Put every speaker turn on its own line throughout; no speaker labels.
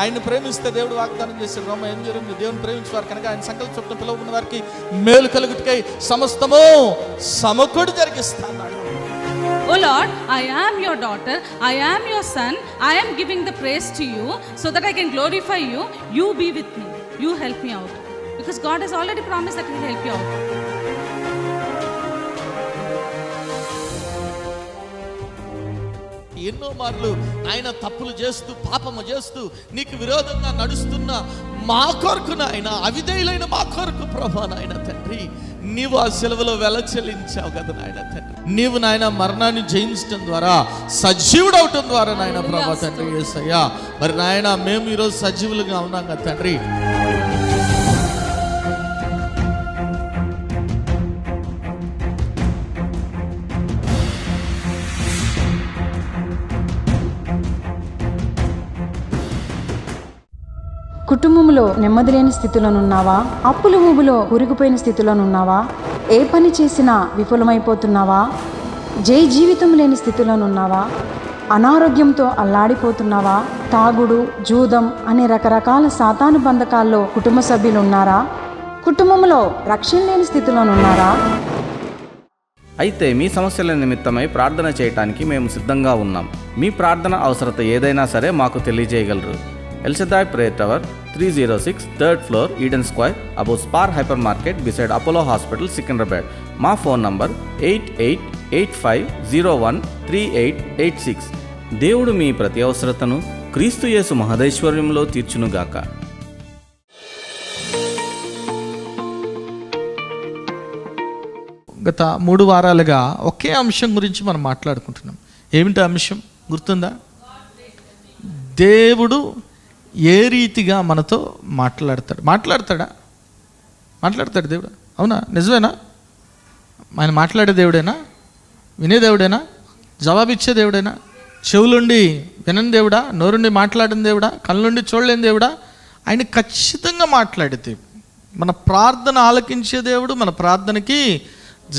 ఆయన్ని ప్రేమిస్తే దేవుడు వాగ్దానం చేశాడు. రోమ 8:8, దేవుని ప్రేమించేవారు కనుక ఆయన సంకల్ప చొప్పున పిలువబడిన వారికి మేలు కలుగుటకై సమస్తము సమకూడి జరిగిస్తాడు.
Oh Lord, I am your daughter, I am your son, I am giving the praise to you so that I can glorify you. You be with me, you help me out, because God has already promised that He will help you out.
ఎన్నో మార్లు ఆయన తప్పులు చేస్తూ పాపము చేస్తూ నీకు విరోధంగా నడుస్తున్న మా కొరకు నాయన, అవిధేయులైన మా కొరకు ప్రభా నాయన తండ్రి, నీవు ఆ సెలవులో వెల చెల్లించావు కదా నాయన తండ్రి. నీవు నాయన మరణాన్ని జయించడం ద్వారా సజీవుడు అవటం ద్వారా నాయన ప్రభా తండ్రి యేసయ్యా, మరి నాయన మేము ఈరోజు సజీవులుగా ఉన్నాం కదా తండ్రి.
కుటుంబంలో నెమ్మది లేని స్థితిలోనున్నావా? అప్పుల ఊబిలో కూరుకుపోయిన స్థితిలోనున్నావా? ఏ పని చేసినా విఫలమైపోతున్నావా? జీవితం లేని స్థితిలోనున్నావా? అనారోగ్యంతో అల్లాడిపోతున్నావా? తాగుడు, జూదం అనే రకరకాల సాతాను బంధకాల్లో కుటుంబ సభ్యులు ఉన్నారా? కుటుంబంలో రక్షణ లేని స్థితిలోనున్నారా?
అయితే మీ సమస్యల నిమిత్తమై ప్రార్థన చేయటానికి మేము సిద్ధంగా ఉన్నాం. మీ ప్రార్థన అవసరత ఏదైనా సరే మాకు తెలియజేయగలరు. El Shaddai Prayer Tower, 306 3rd floor, Eden Square, above Spar Hypermarket, beside Apollo Hospital, Secunderabad. మా ఫోన్ నంబర్ 8885013886. దేవుడు మీ ప్రతి అవసరతను క్రీస్తు యేసు మహదైశ్వర్యంలో తీర్చునుగాక.
గత 3 వారాలుగా ఒకే అంశం గురించి మనం మాట్లాడుకుంటున్నాం. ఏమిటి అంశం గుర్తుందా? దేవుడు ఏ రీతిగా మనతో మాట్లాడతాడా? మాట్లాడతాడు దేవుడు. అవునా? నిజమేనా? ఆయన మాట్లాడే దేవుడేనా? వినే దేవుడేనా? జవాబిచ్చే దేవుడేనా? చెవులుండి వినని దేవుడా? నోరుండి మాట్లాడిన దేవుడా? కళ్ళుండి చూడలేని దేవుడా? ఆయన ఖచ్చితంగా మాట్లాడే దేవుడు. మన ప్రార్థన ఆలకించే దేవుడు, మన ప్రార్థనకి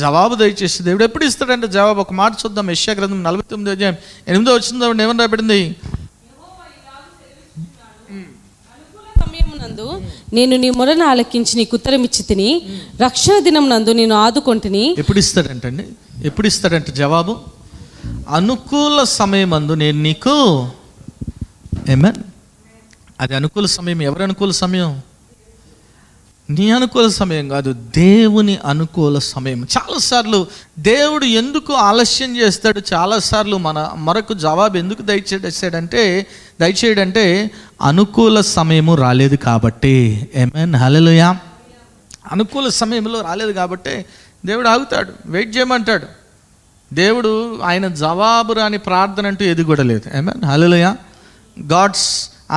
జవాబు దయచేసే దేవుడు. ఎప్పుడు ఇస్తాడంటే జవాబు. ఒక మాట చూద్దాం. యెషయా గ్రంథం 49:8 ఏమని రాయబడింది?
సమయమునందు నేను నీ మొరను ఆలకించి నీకు ఉత్తరం ఇచ్చి తిని, రక్షణ దినం నందు నేను ఆదుకొంటిని.
ఎప్పుడు ఇస్తాడంటే జవాబు? అనుకూల సమయమందు నేను నీకు. ఆమేన్. అది అనుకూల సమయం. ఎవరి అనుకూల సమయం? నీ అనుకూల సమయం కాదు, దేవుని అనుకూల సమయం. చాలాసార్లు దేవుడు ఎందుకు ఆలస్యం చేస్తాడు? చాలాసార్లు మరొక జవాబు ఎందుకు దయచేయడంటే అనుకూల సమయము రాలేదు కాబట్టి. ఆమేన్, హల్లెలూయా. అనుకూల సమయంలో రాలేదు కాబట్టి దేవుడు ఆగుతాడు, వెయిట్ చేయమంటాడు. దేవుడు ఆయన జవాబు రాని ప్రార్థన అంటూ ఏది కూడా లేదు. Amen, hallelujah. God's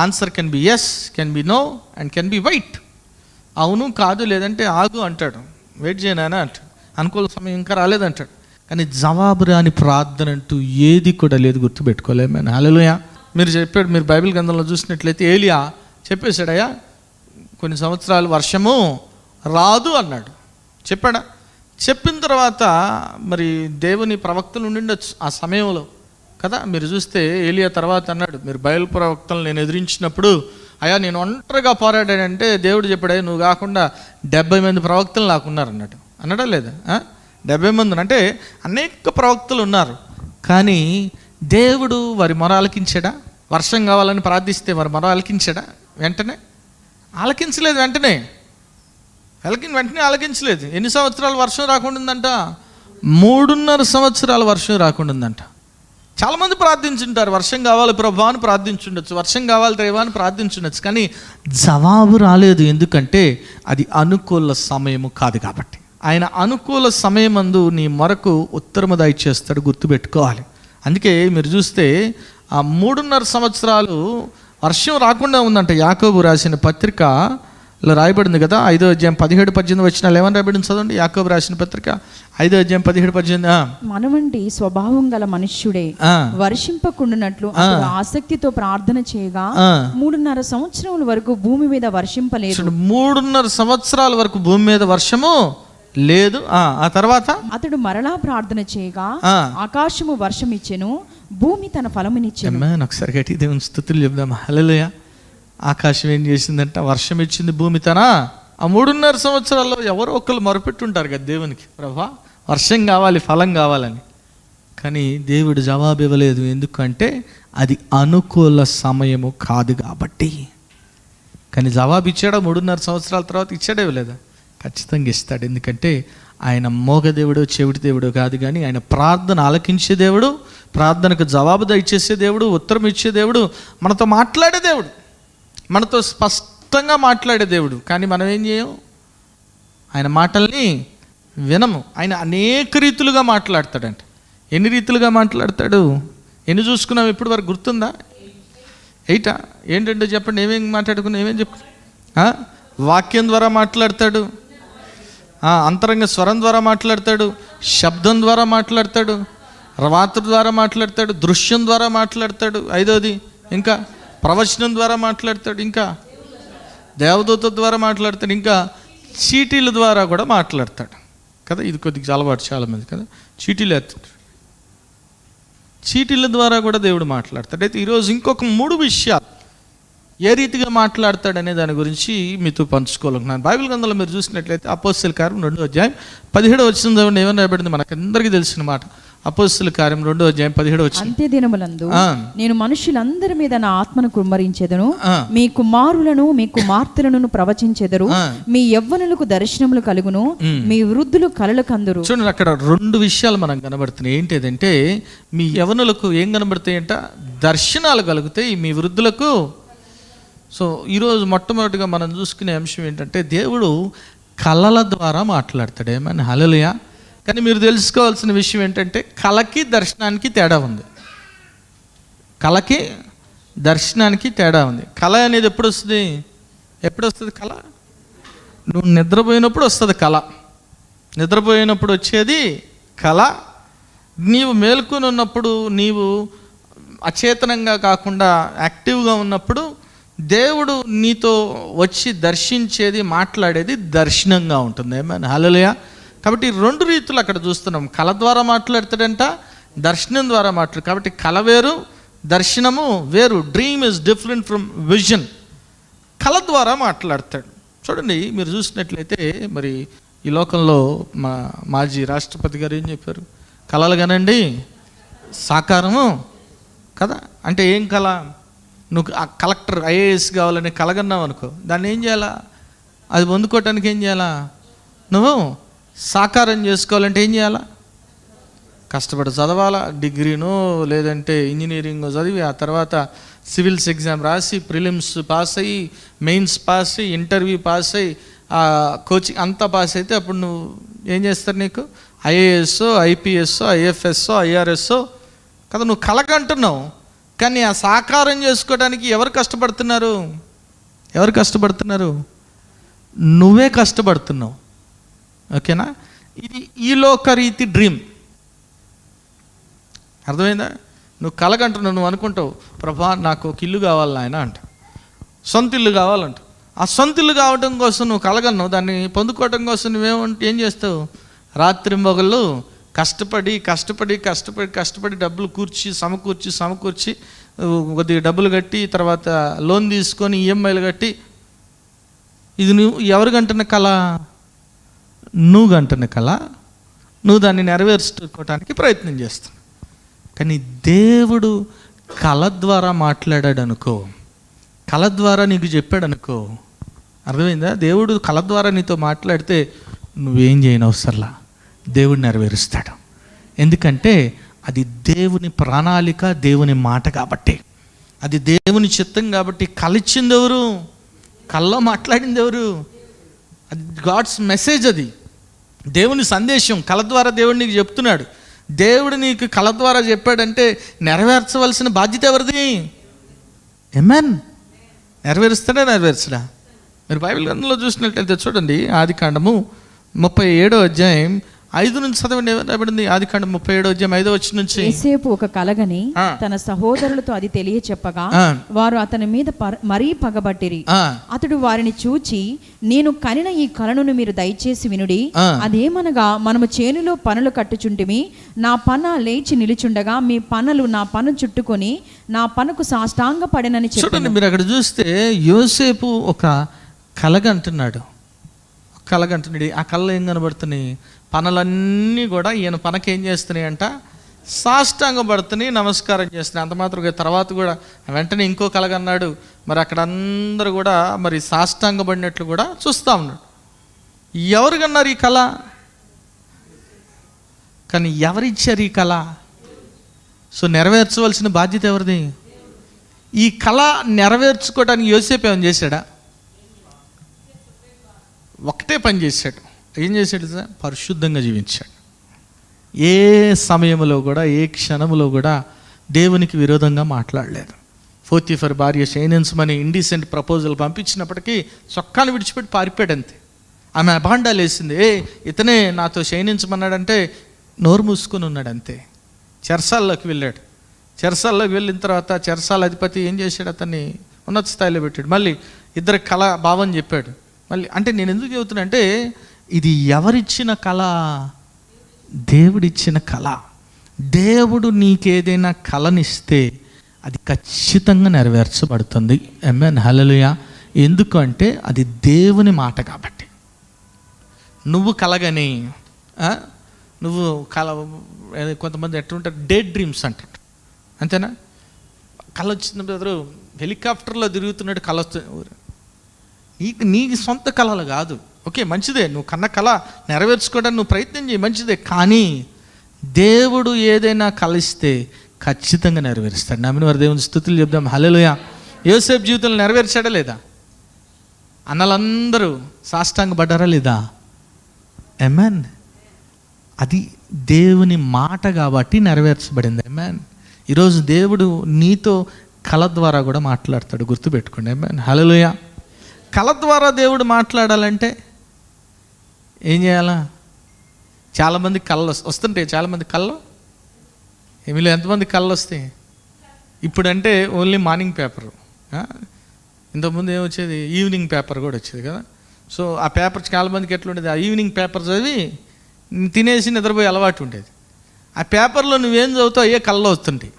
answer can be yes, can be no and can be wait. అవును, కాదు, లేదంటే ఆగు అంటాడు. వెయిట్ చేయనా అంటాడు. అనుకూల సమయం ఇంకా రాలేదంటాడు. కానీ జవాబు రాని ప్రార్థన అంటూ ఏది కూడా లేదు. గుర్తుపెట్టుకోలేము. హల్లెలూయా. మీరు బైబిల్ గ్రంథంలో చూసినట్లయితే ఏలియా చెప్పేశాడయ్యా, కొన్ని సంవత్సరాలు వర్షము రాదు అన్నాడు. చెప్పాడా? చెప్పిన తర్వాత మరి దేవుని ప్రవక్తలు ఉండిండొచ్చు ఆ సమయంలో కదా. మీరు చూస్తే ఏలియా తర్వాత అన్నాడు, మీరు బయలు ప్రవక్తలు నేను ఎదిరించినప్పుడు అయ్యా నేను ఒంటరిగా పోరాడానంటే దేవుడు చెప్పాడు, నువ్వు కాకుండా 70 మంది ప్రవక్తలు నాకున్నారు అన్నాడు. అన్నాడా లేదా? 70 మంది అంటే అనేక ప్రవక్తలు ఉన్నారు. కానీ దేవుడు వారి మొర ఆలకించాడా? వర్షం కావాలని ప్రార్థిస్తే వారి మొర ఆలకించాడా? వెంటనే ఆలకించలేదు. వెంటనే ఆలకించలేదు. ఎన్ని సంవత్సరాలు వర్షం రాకుండా ఉందంట? 3.5 సంవత్సరాలు వర్షం రాకుండా ఉందంట. చాలామంది ప్రార్థించుంటారు, వర్షం కావాలి ప్రభా అని ప్రార్థించుండొచ్చు, వర్షం కావాలి దేవా అని ప్రార్థించుండొచ్చు. కానీ జవాబు రాలేదు. ఎందుకంటే అది అనుకూల సమయము కాదు కాబట్టి. ఆయన అనుకూల సమయమందు నీ మొరకు ఉత్తరము దయచేస్తాడు. గుర్తుపెట్టుకోవాలి. అందుకే మీరు చూస్తే ఆ 3.5 సంవత్సరాలు వర్షం రాకుండా ఉందంట. యాకోబు రాసిన పత్రికలో రాయబడింది కదా, 5వ అధ్యాయం 17-18 వచనాలు ఏమని రాయబడింది చదవండి. యాకోబు రాసిన పత్రిక 5వ అధ్యాయం 17-18.
మనవంటి స్వభావం గల మనుష్యుడే వర్షింపకుండునట్లు ఆసక్తితో ప్రార్థన చేయగా 3.5 సంవత్సరముల వరకు భూమి మీద వర్షింపలేదు. 3.5 సంవత్సరాల వరకు భూమి మీద వర్షము లేదు. ఆ తర్వాత అతడు మరలా ప్రార్థన చేయగా ఆకాశము వర్షం ఇచ్చెను, భూమి తన ఫలమునిచ్చెను. ఒకసారి గట్టి దేవుని స్తుతులు చెప్దాం. హల్లెలూయా.
ఆకాశం ఏం చేసిందంటే వర్షం ఇచ్చింది భూమి తనా. ఆ 3.5 సంవత్సరాల్లో ఎవరో ఒకళ్ళు మొరపెట్టుంటారు కదా దేవునికి, ప్రభా వర్షం కావాలి, ఫలం కావాలని. కానీ దేవుడు జవాబు ఇవ్వలేదు. ఎందుకంటే అది అనుకూల సమయము కాదు కాబట్టి. కానీ జవాబు ఇచ్చాడా? 3.5 సంవత్సరాల తర్వాత ఇచ్చాడే లేదా? ఖచ్చితంగా ఇస్తాడు. ఎందుకంటే ఆయన మోగ దేవుడు, చెవిటి దేవుడు కాదు, కానీ ఆయన ప్రార్థన ఆలకించే దేవుడు, ప్రార్థనకు జవాబు దయచేసే దేవుడు, ఉత్తరం ఇచ్చే దేవుడు, మనతో మాట్లాడే దేవుడు, మనతో స్పష్టంగా మాట్లాడే దేవుడు. కానీ మనం ఏం చేయం? ఆయన మాటల్ని వినము. ఆయన అనేక రీతులుగా మాట్లాడతాడంట. ఎన్ని రీతులుగా మాట్లాడతాడు? ఎన్ని చూసుకున్నాం ఇప్పటి వరకు గుర్తుందా? 8 ఏంటంటే చెప్పండి. ఏమేమి మాట్లాడుకున్నాం? ఏమేమి చెప్పు? వాక్యం ద్వారా మాట్లాడతాడు, అంతరంగ స్వరం ద్వారా మాట్లాడతాడు, శబ్దం ద్వారా మాట్లాడతాడు, రాత్రి ద్వారా మాట్లాడతాడు, దృశ్యం ద్వారా మాట్లాడతాడు, 5వది ఇంకా ప్రవచనం ద్వారా మాట్లాడతాడు, ఇంకా దేవదూత ద్వారా మాట్లాడతాడు, ఇంకా చీటీల ద్వారా కూడా మాట్లాడతాడు కదా. ఇది కొద్దిగా అలవాటు చాలామంది కదా, చీటీలు ఎత్తాడు. చీటీల ద్వారా కూడా దేవుడు మాట్లాడతాడు. అయితే ఈరోజు ఇంకొక 3 విషయాలు ఏ రీతిగా మాట్లాడతాడనే దాని గురించి మీతో పంచుకోవాలనుకున్నాను. బైబిల్ గ్రంథంలో మీరు చూసినట్లయితే అపోస్తలుల కార్యం 2వ అధ్యాయం 17వ వచనం ఏమని రాయబడింది? మనకందరికీ తెలిసిన మాట. అపోస్తలుల కార్యం 2వ అధ్యాయం 17వ వచనం.
అంత్యదినములందు నేను మనుషులందరి మీద నా ఆత్మను కుమ్మరించెదను, మీ కుమారులను మీ కుమార్తెలను ప్రవచించెదరు, మీ యవ్వనులకు దర్శనములు కలుగును, మీ వృద్ధులు కలలు కందురు.
చూడండి, అక్కడ 2 విషయాలు మనకు కనబడుతున్నాయి. ఏంటిదంటే మీ యవ్వనులకు ఏం కనబడతాయంట? దర్శనాలు కలుగుతాయి, మీ వృద్ధులకు. సో ఈరోజు మొట్టమొదటిగా మనం చూసుకునే అంశం ఏంటంటే దేవుడు కళల ద్వారా మాట్లాడతాడు. ఏమని? హల్లెలూయా. కానీ మీరు తెలుసుకోవాల్సిన విషయం ఏంటంటే కళకి దర్శనానికి తేడా ఉంది. కళకి దర్శనానికి తేడా ఉంది. కళ అనేది ఎప్పుడు వస్తుంది? కళ నువ్వు నిద్రపోయినప్పుడు వస్తుంది కళ. నిద్రపోయినప్పుడు వచ్చేది కళ. నీవు మేల్కొని ఉన్నప్పుడు, నీవు అచేతనంగా కాకుండా యాక్టివ్గా ఉన్నప్పుడు దేవుడు నీతో వచ్చి దర్శించేది, మాట్లాడేది దర్శనంగా ఉంటుంది. ఏమైనా? హల్లెలూయా. కాబట్టి 2 రీతులు అక్కడ చూస్తున్నాం. కళ ద్వారా మాట్లాడతాడంట, దర్శనం ద్వారా మాట్లాడు. కాబట్టి కళ వేరు, దర్శనము వేరు. Dream is different from vision. కళ ద్వారా మాట్లాడతాడు. చూడండి, మీరు చూసినట్లయితే మరి ఈ లోకంలో మాజీ రాష్ట్రపతి గారు ఏం చెప్పారు? కళలు కానండి సాకారము కదా. అంటే ఏం కళ? నువ్వు ఆ కలెక్టర్ ఐఏఎస్ కావాలని కలగన్నావు అనుకో, దాన్ని ఏం చేయాలా? అది పొందుకోవటానికి ఏం చేయాలా? నువ్వు సాకారం చేసుకోవాలంటే ఏం చేయాలా? కష్టపడి చదవాలా, డిగ్రీనో లేదంటే ఇంజనీరింగ్ చదివి ఆ తర్వాత సివిల్స్ ఎగ్జామ్ రాసి, ప్రిలిమ్స్ పాస్ అయ్యి, మెయిన్స్ పాస్ అయ్యి, ఇంటర్వ్యూ పాస్ అయ్యి, కోచింగ్ అంతా పాస్ అయితే అప్పుడు నువ్వు ఏం చేస్తారు? నీకు ఐఏఎస్ఓ, ఐపీఎస్ఓ, ఐఎఫ్ఎస్ఓ, ఐఆర్ఎస్ఓ కదా. నువ్వు కలగంటున్నావు, కానీ ఆ సాకారం చేసుకోవడానికి ఎవరు కష్టపడుతున్నారు? నువ్వే కష్టపడుతున్నావు. ఓకేనా? ఇది ఈ లోకరీతి డ్రీమ్. అర్థమైందా? నువ్వు కలగంటున్నావు, నువ్వు అనుకుంటావు ప్రభా నాకు ఒక ఇల్లు కావాలి నాయన అంట, సొంత ఇల్లు కావాలంట. ఆ సొంత ఇల్లు కావడం కోసం నువ్వు కలగన్నావు. దాన్ని పొందుకోవడం కోసం ఏం చేస్తావు? రాత్రింబగళ్ళు కష్టపడి డబ్బులు సమకూర్చి కొద్దిగా డబ్బులు కట్టి, తర్వాత లోన్ తీసుకొని ఈఎంఐలు కట్టి, ఇది నువ్వు ఎవరు కంటున్న కళ? నువ్వు కంటున్న కళ. నువ్వు దాన్ని నెరవేర్చుకోవటానికి ప్రయత్నం చేస్తావు. కానీ దేవుడు కళ ద్వారా మాట్లాడాడు అనుకో, కళ ద్వారా నీకు చెప్పాడు అనుకో, అర్థమైందా? దేవుడు కళ ద్వారా నీతో మాట్లాడితే నువ్వేం చేయనవసరంలా, దేవుడు నెరవేరుస్తాడు. ఎందుకంటే అది దేవుని ప్రణాళిక, దేవుని మాట కాబట్టి, అది దేవుని చిత్తం కాబట్టి. కళ ఇచ్చింది ఎవరు? కళ్ళలో మాట్లాడింది ఎవరు? అది గాడ్స్ మెసేజ్, అది దేవుని సందేశం. కళ ద్వారా దేవుడు నీకు చెప్తున్నాడు. దేవుడు నీకు కళ ద్వారా చెప్పాడంటే నెరవేర్చవలసిన బాధ్యత ఎవరిది? ఆమేన్. నెరవేర్చడా? మీరు బైబిల్ గ్రంథంలో చూసినట్లయితే చూడండి, ఆదికాండము 37వ అధ్యాయం 5 నుంచి చదవండి. ఏమబడింది? ఆదికాండం 37:5 నుంచి.
యోసేపు ఒక కలగని తన సహోదరులతో అది తెలియ చెప్పగా వారు అతని మీద మరీ పగబట్టిరి. అతడు వారిని చూచి, నేను కనిన ఈ కలను మీరు దయచేసి వినుడి. అదేమనగా, మనము చేనులో పనులు కట్టుచుంటిమి, నా పన లేచి నిలుచుండగా మీ పనులు నా పను చుట్టుకొని నా పనుకు సాష్టాంగ పడినని చెప్పాను.
మీరు అక్కడ చూస్తే యోసేపు ఒక కలగంటున్నాడు. ఆ కళ్ళలో ఏం కనబడుతున్నాయి? పనులన్నీ కూడా ఈయన పనకి ఏం చేస్తున్నాయి అంట? సాష్టాంగ పడుతున్నాయి, నమస్కారం చేస్తున్నాయి. అంత మాత్రం తర్వాత కూడా వెంటనే ఇంకో కలగన్నాడు. మరి అక్కడ అందరూ కూడా మరి సాష్టాంగ పడినట్లు కూడా చూస్తూ ఉన్నాడు. ఎవరు కన్నారు ఈ కళ? కానీ ఎవరిచ్చారు ఈ కళ? సో నెరవేర్చవలసిన బాధ్యత ఎవరిది? ఈ కళ నెరవేర్చుకోవడానికి యోసేపు ఏమైనా చేశాడా? ఒకటే పని చేశాడు. ఏం చేశాడు సార్? పరిశుద్ధంగా జీవించాడు. ఏ సమయంలో కూడా, ఏ క్షణంలో కూడా దేవునికి విరోధంగా మాట్లాడలేదు. పోతీఫర్ భార్య శయనించమని ఇండిసెంట్ ప్రపోజల్ పంపించినప్పటికీ చొక్కాను విడిచిపెట్టి పారిపోయాడు అంతే. ఆమె అభాండాలు వేసింది. ఇతనే నాతో శయనించమన్నాడంటే నోరు మూసుకొని ఉన్నాడు అంతే. చెరసాల్లోకి వెళ్ళాడు. చెరసాల్లోకి వెళ్ళిన తర్వాత చెరసాల అధిపతి ఏం చేశాడు? అతన్ని ఉన్నత స్థాయిలో పెట్టాడు. మళ్ళీ ఇద్దరు కళ భావం చెప్పాడు. మళ్ళీ అంటే నేను ఎందుకు చెబుతున్నా అంటే, ఇది ఎవరిచ్చిన కళ? దేవుడిచ్చిన కళ. దేవుడు నీకేదైనా కళనిస్తే అది ఖచ్చితంగా నెరవేర్చబడుతుంది. ఆమేన్, హల్లెలూయా. ఎందుకంటే అది దేవుని మాట కాబట్టి. నువ్వు కలగని నువ్వు కొంతమంది ఎట్లుంటారు, డే డ్రీమ్స్ అంటారు, అంతేనా? కళ వచ్చిన బ్రదరు హెలికాప్టర్లో తిరుగుతున్నట్టు కళ వస్తుంది. నీకు సొంత కళలు కాదు. ఓకే, మంచిదే, నువ్వు కన్న కళ నెరవేర్చుకోవడానికి నువ్వు ప్రయత్నం చేయి, మంచిదే. కానీ దేవుడు ఏదైనా కలిస్తే ఖచ్చితంగా నెరవేరుస్తాడు. నమ్మిన వారు దేవుని స్తుతులు చెప్దాం. హల్లెలూయా. యోసేపు జీవితంలో నెరవేర్చాడా లేదా? అన్నలందరూ సాష్టాంగపడ్డారా లేదా? ఆమేన్. అది దేవుని మాట కాబట్టి నెరవేర్చబడింది. ఆమేన్. ఈరోజు దేవుడు నీతో కళ ద్వారా కూడా మాట్లాడతాడు, గుర్తుపెట్టుకోండి. ఆమేన్, హల్లెలూయా. కళ ద్వారా దేవుడు మాట్లాడాలంటే ఏం చేయాలా? చాలామంది కళ్ళు వస్తుంటాయి. చాలామంది కళ్ళు మీలో ఎంతమంది కళ్ళు వస్తాయి? ఇప్పుడంటే ఓన్లీ మార్నింగ్ పేపరు, ఇంతకుముందు ఏమొచ్చేది? ఈవినింగ్ పేపర్ కూడా వచ్చేది కదా. సో ఆ పేపర్ చాలామందికి ఎట్లుండేది? ఆ ఈవినింగ్ పేపర్ చదివి తినేసి నిద్రపోయే అలవాటు ఉండేది. ఆ పేపర్లో నువ్వేం చదువుతావు ఏ కళ్ళు వస్తుంటాయి.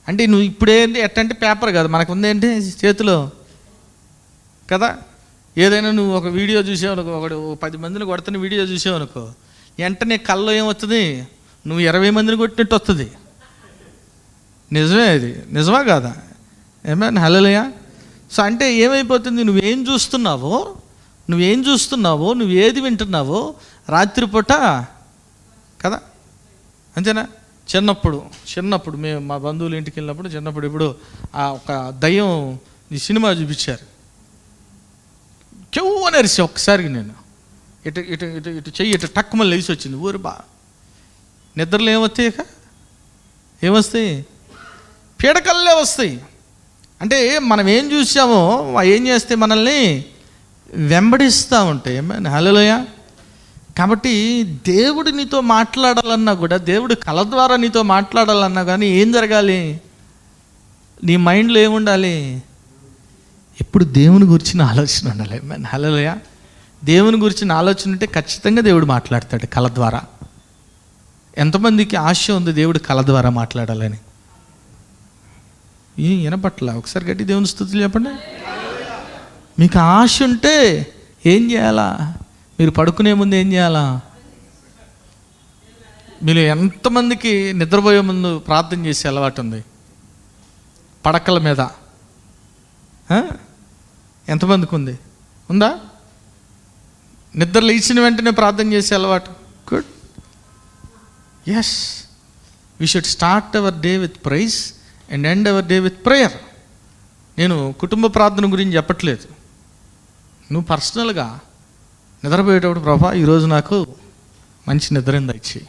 అంటే నువ్వు ఇప్పుడేంటి ఎట్టంటే పేపర్ కాదు, మనకు ఉందేంటి చేతిలో కదా. ఏదైనా నువ్వు ఒక వీడియో చూసావనుకో, ఒకడు 10 మందిని కొడుతున్న వీడియో చూసావనుకో, వెంటనే కళ్ళలో ఏమొస్తుంది? నువ్వు 20 మందిని కొట్టినట్టు వస్తుంది. నిజమే, అది నిజమా కాదా? ఆమేన్, హల్లెలూయా. సో అంటే ఏమైపోతుంది? నువ్వేం చూస్తున్నావో, నువ్వు ఏది వింటున్నావో రాత్రిపూట కదా, అంతేనా? చిన్నప్పుడు మేము మా బంధువుల ఇంటికి వెళ్ళినప్పుడు చిన్నప్పుడు ఇప్పుడు ఆ ఒక దయ్యం ఈ సినిమా చూపించారు. చెవు అనేసి ఒక్కసారికి నేను ఇటు ఇటు ఇటు ఇటు చెయ్యి ఇటు టక్కుమని లేచి వచ్చింది. ఊరు నిద్రలు ఏమొస్తాయి? ఏమొస్తాయి? పీడకల్లే వస్తాయి. అంటే మనం ఏం చూసామో ఏం చేస్తే మనల్ని వెంబడిస్తూ ఉంటాయి. హల్లెలూయా. కాబట్టి దేవుడు నీతో మాట్లాడాలన్నా కూడా, దేవుడు కళ ద్వారా నీతో మాట్లాడాలన్నా కానీ ఏం జరగాలి? నీ మైండ్లో ఏముండాలి? ఎప్పుడు దేవుని గురించిన ఆలోచన ఉండాలి. హల్లెలూయా. దేవుని గురించిన ఆలోచన ఉంటే ఖచ్చితంగా దేవుడు మాట్లాడతాడు కళ ద్వారా. ఎంతమందికి ఆశ ఉంది దేవుడు కళ ద్వారా మాట్లాడాలని? వినపట్ల ఒకసారి గట్టి దేవుని స్తుతులు చెప్పండి. మీకు ఆశ ఉంటే ఏం చేయాలా? మీరు పడుకునే ముందు ఏం చేయాలా? మీరు ఎంతమందికి నిద్రపోయే ముందు ప్రార్థన చేసే అలవాటు ఉంది? పడకల మీద ఎంతమందికి ఉంది? ఉందా? నిద్ర లేచిన వెంటనే ప్రార్థన చేసే అలవాటు? Good. Yes, we should start our day with praise and end our day with prayer. నేను కుటుంబ ప్రార్థన గురించి చెప్పట్లేదు. నువ్వు పర్సనల్గా నిద్రపోయేటప్పుడు, ప్రభా ఈరోజు నాకు మంచి నిద్ర ఇచ్చి,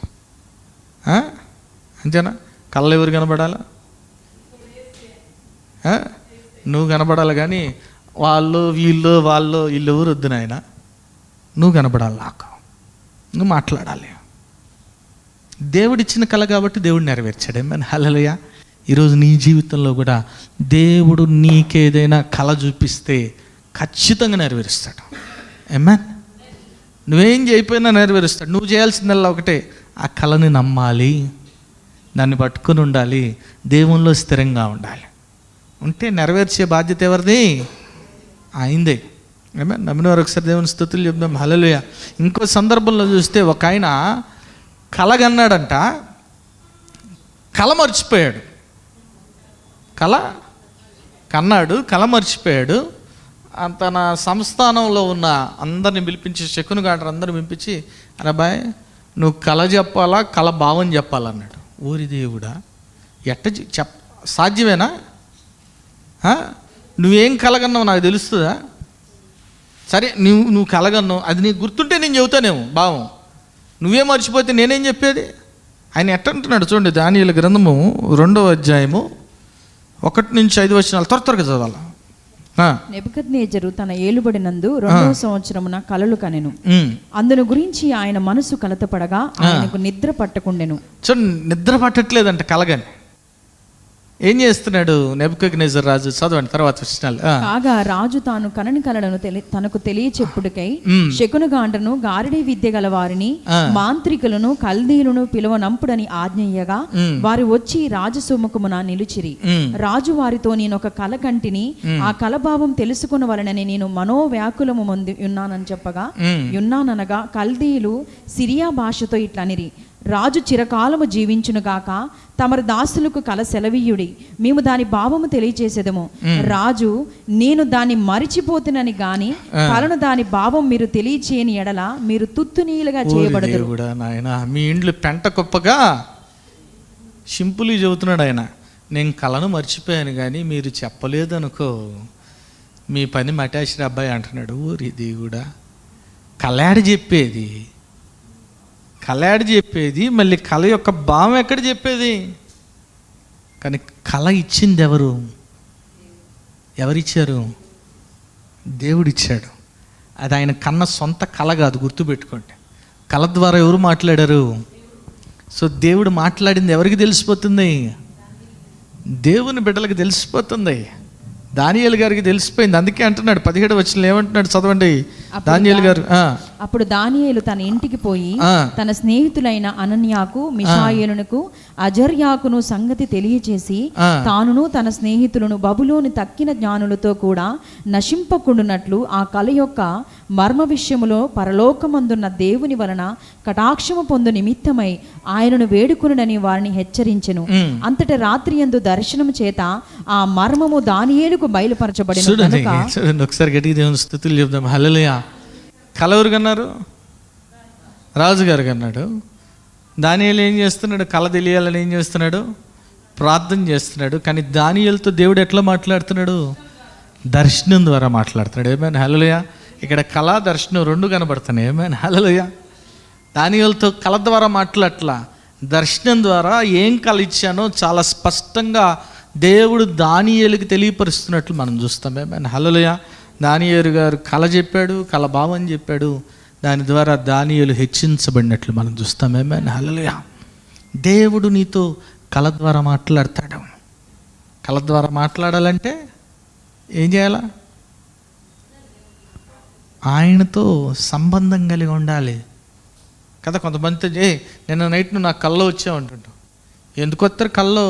అంతేనా? కళ్ళు ఎవరు కనబడాలా? నువ్వు కనబడాలి. కానీ వాళ్ళు వీళ్ళు ఎవరు వద్దు నాయన, నువ్వు కనబడాలి, నాకు నువ్వు మాట్లాడాలి. దేవుడిచ్చిన కళ కాబట్టి దేవుడు నెరవేర్చాడు. ఏమన్నా హల్లెలూయా. ఈరోజు నీ జీవితంలో కూడా దేవుడు నీకేదైనా కళ చూపిస్తే ఖచ్చితంగా నెరవేరుస్తాడు. ఏమన్నా నువ్వేం చేయకపోయినా నెరవేరుస్తాడు. నువ్వు చేయాల్సిందల్లా ఒకటే, ఆ కళని నమ్మాలి, దాన్ని పట్టుకుని ఉండాలి, దేవునిలో స్థిరంగా ఉండాలి. ఉంటే నెరవేర్చే బాధ్యత ఎవరిది? ఆయనదే. ఏమే నమ్మిన వారు ఒకసారి దేవుని స్తుతులు చెప్దాం. హల్లెలూయా. ఇంకో సందర్భంలో చూస్తే ఒక ఆయన కలగన్నాడంట, కల మర్చిపోయాడు. కల మర్చిపోయాడు. తన సంస్థానంలో ఉన్న అందరిని పిలిపించి, శకుని గాండ్రు అందరిని పిలిపించి, అరే బాయ్ నువ్వు కళ చెప్పాలా, కళ భావం చెప్పాలన్నాడు. ఊరి దేవుడా, సాధ్యమేనా? నువ్వేం కలగన్నావు నాకు తెలుస్తుందా? సరే నువ్వు కలగన్నావు, అది నీకు గుర్తుంటే నేను చెబుతానేమో భావం. నువ్వే మర్చిపోతే నేనేం చెప్పేది? ఆయన ఎట్టంటున్నాడు చూడండి, దానియేలు గ్రంథము 2వ అధ్యాయము 1-5 త్వరగా చదవాలా.
నెబుకద్నెజరు తన ఏలుబడినందు 2వ సంవత్సరమున కలలు కనెను. అందును గురించి ఆయన మనసు కలతపడగా ఆయనకు నిద్ర పట్టకుండెను.
నిద్ర పట్టట్లేదంట కలగని. ఏం చేస్తున్నాడు నెబుకద్నెజర్ రాజు? చదవండి తర్వాత విషయాలు.
కాగా రాజు తాను కనని కలలను తనకు తెలియచెప్పుడుకై శకునగాండ్రను, గారిడి విద్య గల వారిని, మాంత్రికులను, కల్దీలను పిలువనంపుడని ఆజ్ఞయ్యగా వారు వచ్చి రాజు సొమ్ముఖమున నిలిచిరి. రాజు వారితో, నేను ఒక కల కంటిని, ఆ కలభావం తెలుసుకున్న వలనని నేను మనోవ్యాకులము మంది ఉన్నానని చెప్పగా, యున్నాననగా కల్దీలు సిరియా భాషతో ఇట్లనిరి, రాజు చిరకాలము జీవించునుగాక, తమరు దాసులకు కల సెలవీయుడి, మేము దాని భావము తెలియచేసేదము. రాజు, నేను దాన్ని మరిచిపోతునని గాని కలను దాని భావం మీరు తెలియచేయని ఎడల మీరు తుత్తునీలుగా చేయబడదు.
నాయన మీ ఇండ్లు పెంట కుప్పగా, సింపుల్గా చెబుతున్నాడు ఆయన. నేను కలను మర్చిపోయాను కానీ మీరు చెప్పలేదనుకో మీ పని మటాసిన అబ్బాయి అంటున్నాడు. ఊరి దేవుడా, కలాడి చెప్పేది మళ్ళీ కళ యొక్క భావం ఎక్కడ చెప్పేది? కానీ కళ ఇచ్చింది ఎవరిచ్చారు? దేవుడిచ్చాడు. అది ఆయన కన్న సొంత కళ కాదు, గుర్తుపెట్టుకోండి. కళ ద్వారా ఎవరు మాట్లాడారు? సో దేవుడు మాట్లాడింది ఎవరికి తెలిసిపోతుంది? దేవుని బిడ్డలకు తెలిసిపోతుంది. దానియేలు గారికి తెలిసిపోయింది. అందుకే అంటున్నాడు 17వ వచనంలో ఏమంటున్నాడు చదవండి. దానియేలు గారు,
అప్పుడు దానియేలు తన ఇంటికి పోయి తన స్నేహితులైన అనన్యాకు, మిషాయేలునకు, అజర్యాకును సంగతి తెలియచేసి, తానును తన స్నేహితులను బబులోని తక్కిన జ్ఞానులతో కూడా నశింపకుండునట్లు ఆ కల యొక్క మర్మ విషయములో పరలోకమందున్న దేవుని వలన కటాక్షము పొందు నిమిత్తమై ఆయనను వేడుకొనుడని వారిని హెచ్చరించెను. అంతటా రాత్రి యందు దర్శనము చేత ఆ మర్మము దానియేలుకు బయలుపరచబడిన.
ఒకసారి గట్టిగా దేవుని స్తుతులు చెప్దాం. హల్లెలూయా. కల ఎవరు కన్నారు? రాజుగారు కన్నాడు. దానియేలు ఏం చేస్తున్నాడు? కళ తెలియాలని ఏం చేస్తున్నాడు? ప్రార్థన చేస్తున్నాడు. కానీ దానియేలుతో దేవుడు ఎట్లా మాట్లాడుతున్నాడు? దర్శనం ద్వారా మాట్లాడుతున్నాడు. ఏమైనా హల్లెలూయా. ఇక్కడ కళ దర్శనం 2 కనబడుతున్నాయి. ఏమైనా హల్లెలూయా. దానియేలుతో కళ ద్వారా మాట్లాడట్లా, దర్శనం ద్వారా ఏం కళ ఇచ్చానో చాలా స్పష్టంగా దేవుడు దానియేలుకి తెలియపరుస్తున్నట్లు మనం చూస్తాం. ఏమైనా హల్లెలూయా. దానియేలు గారు కళ చెప్పాడు, కళ భావం చెప్పాడు. దాని ద్వారా దానియేలు హెచ్చించబడినట్లు మనం చూస్తాం. ఏమైనా హల్లెలూయా. దేవుడు నీతో కళ ద్వారా మాట్లాడతాడు. కళ ద్వారా మాట్లాడాలంటే ఏం చేయాలా? ఆయనతో సంబంధం కలిగి ఉండాలి కదా. కొంతమంది నిన్న నైట్ నువ్వు నాకు కల్లో వచ్చావు అంటుంటావు. ఎందుకు వస్తారు కల్లో?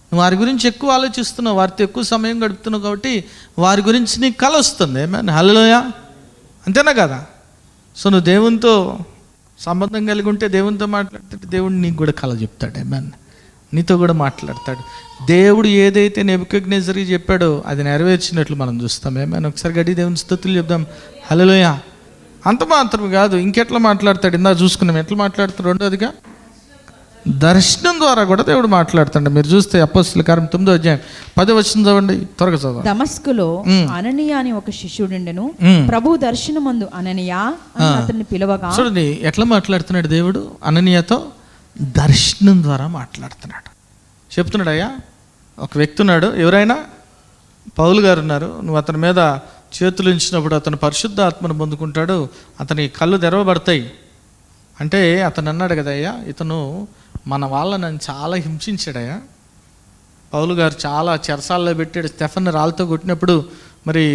నువ్వు వారి గురించి ఎక్కువ ఆలోచిస్తున్నావు, వారితో ఎక్కువ సమయం గడుపుతున్నావు కాబట్టి వారి గురించి నీకు కళ వస్తుంది. ఏమైనా హల్లెలూయా. అంతేనా కదా? సో నువ్వు దేవునితో సంబంధం కలిగి ఉంటే, దేవునితో మాట్లాడుతుంటే దేవుడు నీకు కూడా కళ చెప్తాడు. ఏమైనా నీతో కూడా మాట్లాడతాడు. దేవుడు ఏదైతే నెబుకద్నెజర్కి చెప్పాడో అది నెరవేర్చినట్లు మనం చూస్తాం. ఏమైనా ఒకసారి గడి దేవుని స్తుతులు చెప్దాం. హల్లెలూయా. అంత మాత్రం కాదు, ఇంకెట్లా మాట్లాడతాడు? ఇందా చూసుకున్నాం ఎట్లా మాట్లాడతాడు. రెండోదిగా దర్శనం ద్వారా కూడా దేవుడు మాట్లాడుతాడు. మీరు చూస్తే అపోస్తలుల కార్యం 9వ అధ్యాయం 10వ వచనం చదవండి, త్వరగా చదవండి.
దమస్కులో అననీయ అని ఒక శిష్యుడుండెను. ప్రభు దర్శనమందు అననీయ అని అతన్ని పిలవగా,
చూడండి ఎట్లా మాట్లాడుతున్నాడు దేవుడు. అననీయతో దర్శనం ద్వారా మాట్లాడుతున్నాడు. చెప్తున్నాడు, అయ్యా ఒక వ్యక్తి ఉన్నాడు, ఎవరైనా పౌలు గారు ఉన్నారు, నువ్వు అతని మీద చేతులు ఉంచినప్పుడు అతను పరిశుద్ధ ఆత్మను పొందుకుంటాడు, అతని కళ్ళు తెరవబడతాయి. అంటే అతను అన్నాడు కదయ్యా, ఇతను మన వాళ్ళని చాలా హింసించాడయ్యా, పౌలు గారు చాలా చెరసాల్లో పెట్టాడు, స్టెఫన్ రాళ్ళతో కొట్టినప్పుడు మరి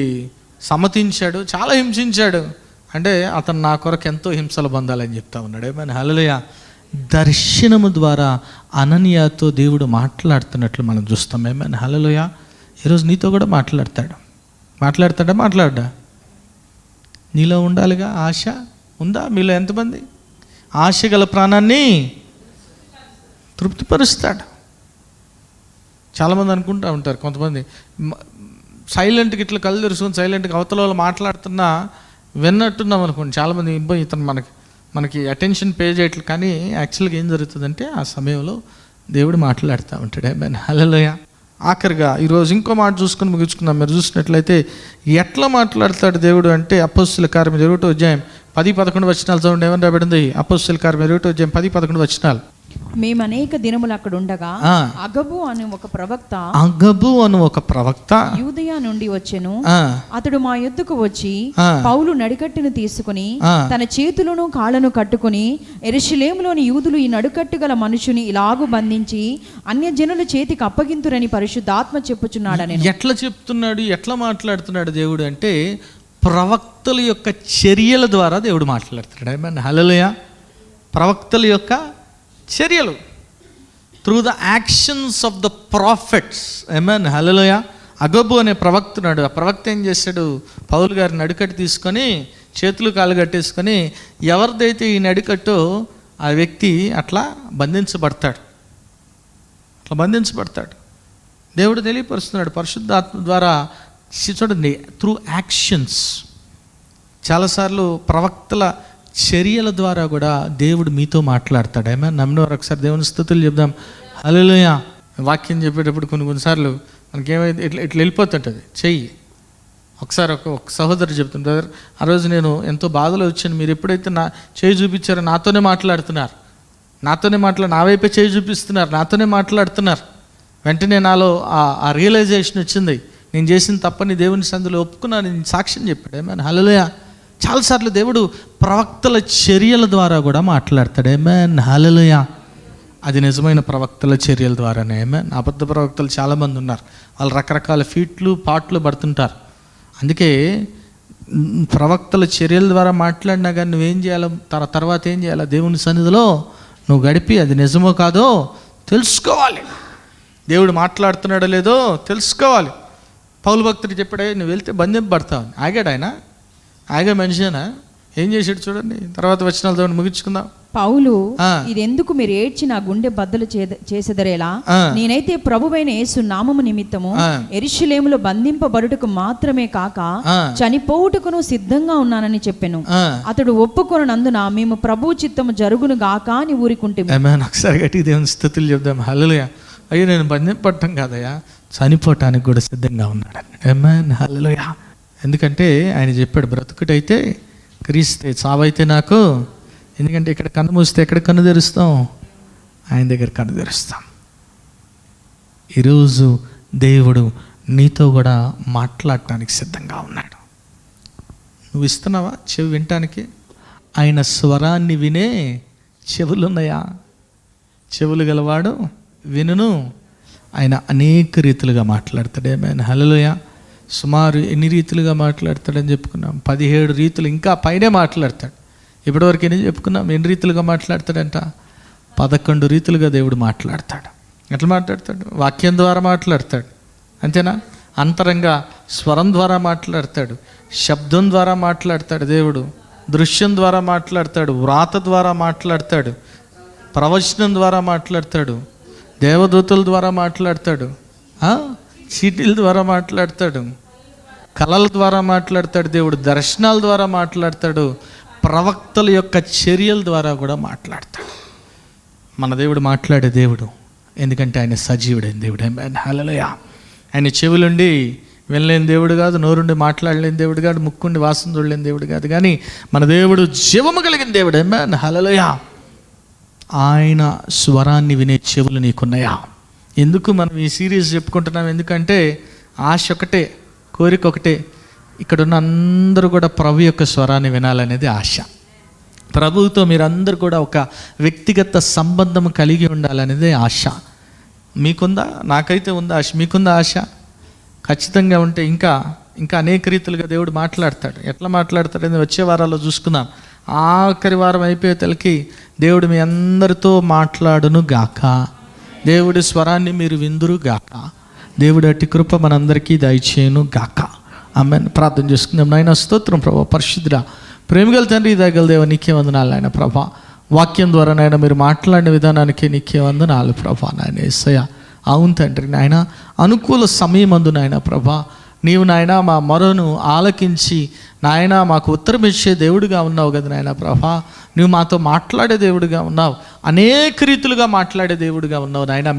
సమ్మతించాడు, చాలా హింసించాడు, అంటే అతను నా కొరకు ఎంతో హింసలు పొందాలని చెప్తా ఉన్నాడు. ఏమైనా హల్లెలూయా. దర్శనము ద్వారా అననీయతో దేవుడు మాట్లాడుతున్నట్లు మనం చూస్తాం. ఏమైనా హల్లెలూయా. ఈరోజు నీతో కూడా మాట్లాడతాడా? మాట్లాడ్డా? నీలో ఉండాలిగా ఆశ. ఉందా మీలో ఎంతమంది? ఆశ గల ప్రాణాన్ని తృప్తిపరుస్తాడు. చాలామంది అనుకుంటూ ఉంటారు, కొంతమంది సైలెంట్గా ఇట్లా కళ్ళు తెరుచుకొని సైలెంట్గా అవతల వాళ్ళు మాట్లాడుతున్నా విన్నట్టున్నాం అనుకోండి. చాలామంది ఇతను మనకి అటెన్షన్ పే చేయట్లేదు, కానీ యాక్చువల్గా ఏం జరుగుతుందంటే ఆ సమయంలో దేవుడు మాట్లాడుతూ ఉంటాడు. ఏమైనా హల్లెలూయా. ఆఖరిగా ఈరోజు ఇంకో మాట చూసుకొని ముగించుకుందాం. మీరు చూసినట్లయితే ఎట్లా మాట్లాడతాడు దేవుడు అంటే అపోస్తలుల కార్యం 1వ అధ్యాయం 10-11 వచనాలు చూడండి. ఏమని రాబడింది? అపోస్తలుల కార్యం 1వ అధ్యాయం 10-11 వచనాలు.
మేము అనేక దినములు అక్కడ ఉండగా అగబు అను ఒక ప్రవక్త యూదయ నుండి వచ్చెను. అతడు మా యొద్దకు వచ్చి పౌలు నడికట్టును తీసుకుని తన చేతులను కాళ్ళను కట్టుకుని, యెరూషలేములోని యూదులు ఈ నడుకట్టు గల మనుషుని ఇలాగు బంధించి అన్యజనుల చేతికి అప్పగింతురని పరిశుద్ధాత్మ చెప్పుచున్నాడని.
ఎట్లా చెప్తున్నాడు, ఎట్లా మాట్లాడుతున్నాడు దేవుడు అంటే ప్రవక్తల యొక్క చర్యల ద్వారా దేవుడు మాట్లాడుతున్నాడు. ఏమన్నా హల్లెలూయా. ప్రవక్తల యొక్క చర్యలు, through the actions of the profits. ఏమన్ హల్లెలూయా. అగబు అనే ప్రవక్తున్నాడు. ఆ ప్రవక్త ఏం చేశాడు? పౌలు గారి నడికట్టు తీసుకొని చేతులు కాళ్ళు కట్టేసుకొని ఎవరిదైతే ఈ నడికట్టో ఆ వ్యక్తి అట్లా బంధించబడతాడు. దేవుడు తెలియపరుస్తున్నాడు పరిశుద్ధాత్మ ద్వారా. చూడండి, త్రూ యాక్షన్స్. చాలాసార్లు ప్రవక్తల చర్యల ద్వారా కూడా దేవుడు మీతో మాట్లాడతాడు. ఏమైనా నమ్మినవారు ఒకసారి దేవుని స్తుతులు చెప్దాం. హల్లెలూయా. వాక్యం చెప్పేటప్పుడు కొన్నిసార్లు మనకేమైతే ఇట్లా వెళ్ళిపోతుంటుంది చెయ్యి. ఒకసారి ఒక సహోదరు చెప్తుంది, బ్రదర్ ఆ రోజు నేను ఎంతో బాధలో వచ్చాను, మీరు ఎప్పుడైతే నా చేయి చూపించారో నాతోనే మాట్లాడుతున్నారు, నా వైపే చేయి చూపిస్తున్నారు, నాతోనే మాట్లాడుతున్నారు. వెంటనే నాలో ఆ రియలైజేషన్ వచ్చింది, నేను చేసిన తప్పని దేవుని సందులో ఒప్పుకున్నాను, నేను సాక్ష్యం చెప్పాడు. ఏమైనా హల్లెలూయా. చాలాసార్లు దేవుడు ప్రవక్తల చర్యల ద్వారా కూడా మాట్లాడతాడు. ఏమేన్ హల్లెలూయా. అది నిజమైన ప్రవక్తల చర్యల ద్వారానే. ఏమేన్. అబద్ధ ప్రవక్తలు చాలామంది ఉన్నారు, వాళ్ళు రకరకాల పాటలు పడుతుంటారు. అందుకే ప్రవక్తల చర్యల ద్వారా మాట్లాడినా కానీ నువ్వేం చేయాలో, తర్వాత ఏం చేయాలో దేవుని సన్నిధిలో నువ్వు గడిపి అది నిజమో కాదో తెలుసుకోవాలి. దేవుడు మాట్లాడుతున్నాడో లేదో తెలుసుకోవాలి. పౌలు భక్తుడు చెప్పాడే, నువ్వు వెళ్తే బంధింపబడతావు. ఆగాడు ఆయన? ఆగే మనిషినా? ఏం చేశాడు చూడండి. తర్వాత వచనాలతో ముగించుకుందాం.
పౌలు, ఇదెందుకు మీరు ఏడ్చి నా గుండె బద్దలు చేసెదరేలా? నేనైతే ప్రభువైన యేసు నామము నిమిత్తము యెరూషలేములో బంధింపబడుటకు మాత్రమే కాక చనిపోవుటకును సిద్ధంగా ఉన్నానని చెప్పెను. అతడు ఒప్పుకొనందున మేము ప్రభు చిత్తము జరుగును గాక అని ఊరుకుంటే.
ఒకసారి గట్టి దేవుని స్తుతులు చెప్దాం. హల్లెలూయా. అయ్యో నేను బంధింపడటం కాదయ్యా, చనిపోవటానికి కూడా సిద్ధంగా ఉన్నాడు. ఆమేన్ హల్లెలూయా. ఎందుకంటే ఆయన చెప్పాడు, బ్రతుకుటైతే క్రీస్తే, చావైతే నాకు. ఎందుకంటే ఇక్కడ కన్ను మూస్తే ఎక్కడ కన్ను తెరుస్తాం? ఆయన దగ్గర కన్ను తెరుస్తాం. ఈరోజు దేవుడు నీతో కూడా మాట్లాడటానికి సిద్ధంగా ఉన్నాడు. నువ్వు ఇస్తున్నావా చెవి వినటానికి? ఆయన స్వరాన్ని వినే చెవులున్నాయా? చెవులు గలవాడు వినును. ఆయన అనేక రీతులుగా మాట్లాడతాడు. ఏమైనా హల్లెలూయా. సుమారు ఎన్ని రీతులుగా మాట్లాడతాడని చెప్పుకున్నాం? 17 రీతులు, ఇంకా పైనే మాట్లాడతాడు. ఇప్పటివరకు ఎన్ని చెప్పుకున్నాం? ఎన్ని రీతులుగా మాట్లాడతాడంట? 11 రీతులుగా దేవుడు మాట్లాడతాడు. ఎట్లా మాట్లాడతాడు? వాక్యం ద్వారా మాట్లాడతాడు, అంతేనా? అంతరంగా స్వరం ద్వారా మాట్లాడతాడు, శబ్దం ద్వారా మాట్లాడతాడు దేవుడు, దృశ్యం ద్వారా మాట్లాడతాడు, వ్రాత ద్వారా మాట్లాడతాడు, ప్రవచనం ద్వారా మాట్లాడతాడు, దేవదూతల ద్వారా మాట్లాడతాడు, చీటీల ద్వారా మాట్లాడతాడు, కళల ద్వారా మాట్లాడతాడు దేవుడు, దర్శనాల ద్వారా మాట్లాడతాడు, ప్రవక్తల యొక్క చర్యల ద్వారా కూడా మాట్లాడతాడు. మన దేవుడు మాట్లాడే దేవుడు, ఎందుకంటే ఆయన సజీవుడైన దేవుడు. హల్లెలూయా. ఆయన చెవులుండి వినలేని దేవుడు కాదు, నోరుండి మాట్లాడలేని దేవుడు కాదు, ముక్కుండి వాసన చూడలేని దేవుడు కాదు, కానీ మన దేవుడు జీవము కలిగిన దేవుడు. హల్లెలూయా. ఆయన స్వరాన్ని వినే చెవులు నీకున్నాయా? ఎందుకు మనం ఈ సిరీస్ చెప్పుకుంటున్నాం? ఎందుకంటే ఆశ ఒకటే, కోరిక ఒకటే, ఇక్కడున్న అందరూ కూడా ప్రభు యొక్క స్వరాన్ని వినాలనేది ఆశ. ప్రభువుతో మీరందరూ కూడా ఒక వ్యక్తిగత సంబంధం కలిగి ఉండాలనేదే ఆశ. మీకుందా? నాకైతే ఉందా ఆశ. మీకుందా ఆశ? ఖచ్చితంగా ఉంటే ఇంకా అనేక రీతులుగా దేవుడు మాట్లాడతాడు. ఎట్లా మాట్లాడతాడని వచ్చే వారాల్లో చూసుకుందాం. ఆఖరి వారం అయిపోయే తలకి దేవుడు మీ అందరితో మాట్లాడును గాక, దేవుడి స్వరాన్ని మీరు విందురు గాక, దేవుడి అట్టి కృప మనందరికీ దయచేయును గాక. ఆమేన్. ప్రార్థన చేసుకుందాం. నాయన స్తోత్రం ప్రభా, పరిశుద్ధుడా, ప్రేమగల తండ్రి, దయగల దేవ, నీకే వందనాలు నాయన ప్రభా. వాక్యం ద్వారా నాయన మీరు మాట్లాడిన విధానానికి నీకే వందనాలు ప్రభా. నాయన యేసయ్య, అవును తండ్రి నాయన, అనుకూల సమయమందు నాయన ప్రభా నీవు నాయన మా మొరను ఆలకించి నాయన మాకు ఉత్తరం ఇచ్చే దేవుడిగా ఉన్నావు కదా నాయన ప్రభా. నువ్వు మాతో మాట్లాడే దేవుడిగా ఉన్నావు, అనేక రీతులుగా మాట్లాడే దేవుడిగా ఉన్నావు నాయన.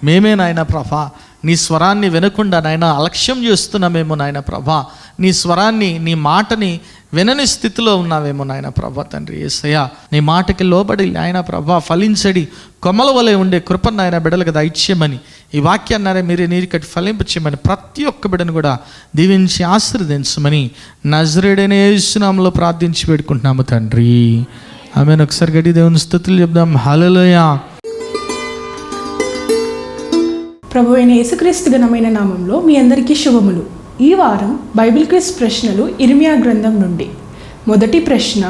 మేమే నాయన ప్రభా నీ స్వరాన్ని వినకుండా నాయన అలక్ష్యం చేస్తున్నామేమో నాయన ప్రభా. నీ స్వరాన్ని, నీ మాటని వినని స్థితిలో ఉన్నావేమో నాయన ప్రభా. తండ్రి యేసయ్య, నీ మాటకి లోబడి నాయన ప్రభా ఫలించడి కొమ్మల వలె ఉండే కృపను నాయన బిడ్డలకు దయచేయమని, ఈ వాక్యాన్ని మీరే నీరుకట్టి ఫలింపచేయమని, ప్రతి ఒక్క బిడ్డను కూడా దీవించి ఆశీర్వదించమని నజరేయుడైన యేసు నామములో ప్రార్థించి పెట్టుకుంటున్నాము తండ్రి. ఆమేన్. ఒకసారి గట్టి దేవుని స్తుతులు చెప్దాం. హల్లెలూయా.
ప్రభు అయిన యేసుక్రీస్తు ఘనమైన నామంలో మీ అందరికీ శుభములు. ఈ వారం బైబిల్ క్విజ్ ప్రశ్నలు ఇర్మియా గ్రంథం నుండి. మొదటి ప్రశ్న,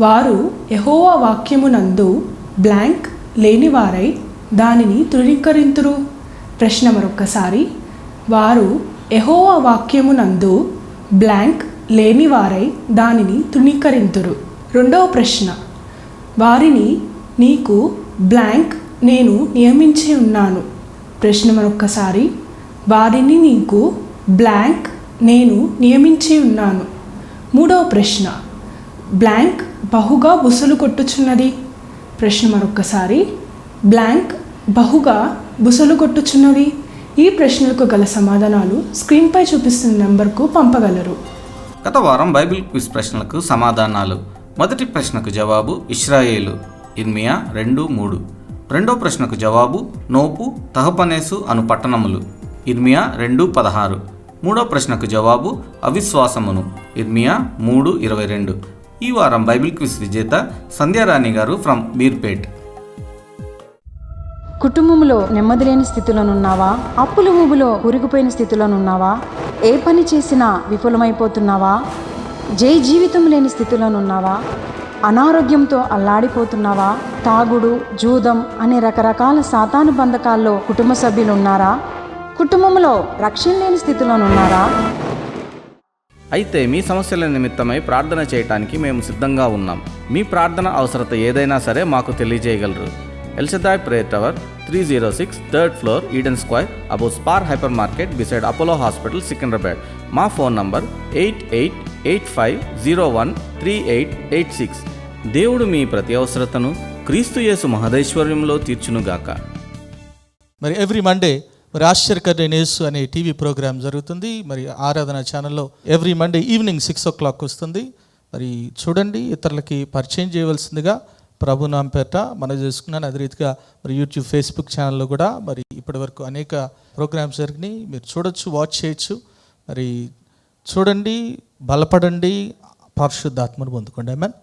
వారు యెహోవా వాక్యమునందు బ్లాంక్ లేనివారై దానిని తృణీకరింతురు. ప్రశ్న మరొక్కసారి, వారు యెహోవా వాక్యమునందు బ్లాంక్ లేనివారై దానిని తృణీకరింతురు. రెండవ ప్రశ్న, వారిని నీకు బ్లాంక్ నేను నియమించి ఉన్నాను. ప్రశ్న మరొక్కసారి, వారిని నీకు బ్లాంక్ నేను నియమించి ఉన్నాను. మూడవ ప్రశ్న, బ్లాంక్ బహుగా బుసలు కొట్టుచున్నది. ప్రశ్న మరొక్కసారి, బ్లాంక్ బహుగా బుసలు కొట్టుచున్నది. ఈ ప్రశ్నలకు గల సమాధానాలు స్క్రీన్పై చూపిస్తున్న నెంబర్కు పంపగలరు.
గత వారం బైబిల్ క్విజ్ ప్రశ్నలకు సమాధానాలు. మొదటి ప్రశ్నకు జవాబు ఇశ్రాయేలు, ఇర్మియా 2:3. రెండో ప్రశ్నకు జవాబు నోపు, తహపనేసు అను పట్టణములు, ఇర్మియా 2:16. మూడో ప్రశ్నకు జవాబు అవిశ్వాసమును, ఇర్మియా 3:22. ఈ వారం బైబిల్ క్విజ్ విజేత సంధ్యారాణి గారు ఫ్రమ్ మీర్పేట్.
కుటుంబంలో నెమ్మది లేని స్థితిలోనున్నావా? అప్పుల ఊబిలో కూరుకుపోయిన స్థితిలోనున్నావా? ఏ పని చేసినా విఫలమైపోతున్నావా? జీవితం లేని స్థితిలోనున్నావా? అనారోగ్యంతో అల్లాడిపోతున్నావా? తాగుడు, జూదం అనే రకరకాల సాతాను బంధకాల్లో కుటుంబ సభ్యులు ఉన్నారా? కుటుంబంలో రక్షణ లేని స్థితిలోనున్నారా?
అయితే మీ సమస్యల నిమిత్తమై ప్రార్థన చేయటానికి మేము సిద్ధంగా ఉన్నాం. మీ ప్రార్థన అవసరత ఏదైనా సరే మాకు తెలియజేయగలరు. El Shaddai prayer tower, 306 3rd floor, Eden square, above Spar hyper market, beside Apollo hospital, Secunderabad. మా ఫోన్ నంబర్ 8885013886. దేవుడు మీ ప్రతి అవసరతను క్రీస్తు యేసు మహదైశ్వర్యంలో తీర్చునుగాక.
మరి ఎవ్రీ మండే మరి ఆశ్చర్యకరుడైన యేసు అనే టీవీ ప్రోగ్రామ్ జరుగుతుంది. మరి ఆరాధన ఛానల్లో ఎవ్రీ మండే ఈవినింగ్ 6 o'clock వస్తుంది. మరి చూడండి, ఇతరులకి పరిచయం చేయవలసిందిగా ప్రభు నామ పేరిట మనం చేసుకున్నాను. అదే రీతిగా మరి యూట్యూబ్, ఫేస్బుక్ ఛానల్లో కూడా మరి ఇప్పటి వరకు అనేక ప్రోగ్రామ్స్ జరిగినాయి. మీరు చూడొచ్చు, వాచ్ చేయొచ్చు. మరి చూడండి, బలపడండి, పరిశుద్ధాత్మను పొందుకోండి. ఆమేన్.